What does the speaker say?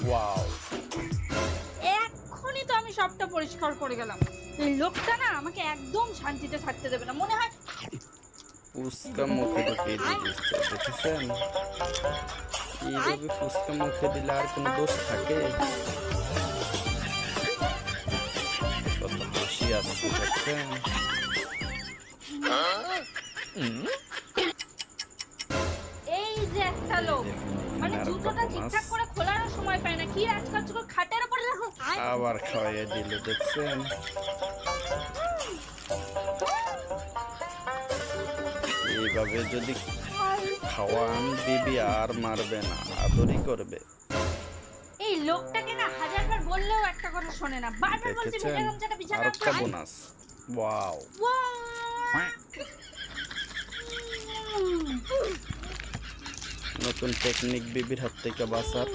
Wow, এক্ষুনি তো আমি সবটা পরিষ্কার করে গেলাম। এই লোকটা না আমাকে একদম শান্তিতে থাকতে দেবে না, মনে হয়। ফুচকা মুখে ঢুকিয়ে দিয়ে দিচ্ছে, দেখেছেন? এইভাবে ফুচকা মুখে দিলে আর কোনো দোষ থাকে? কত হাসি আসছে, দেখছেন? এই যে একটা লোক, মানে আর জুতোটা একটা বোনাস ঠিকঠাক করে খোলারও সময় পায় না, কি আজকাল চোখ খাটের উপরে রাখো। আবার খাওয়াইয়া দিল, দেখছেন? এইভাবে যদি খাওয়ান, বিবি আর মারবে না, আদরই করবে। এই লোকটাকে না হাজারবার বললেও একটা কথা শোনে না, বারবার বলছে দেখেছেন? ভেজা গামছাটা বিছানা আর একটা বোনাস। ওয়াও, নতুন টেকনিক বিবির হাত থেকে বাঁচার।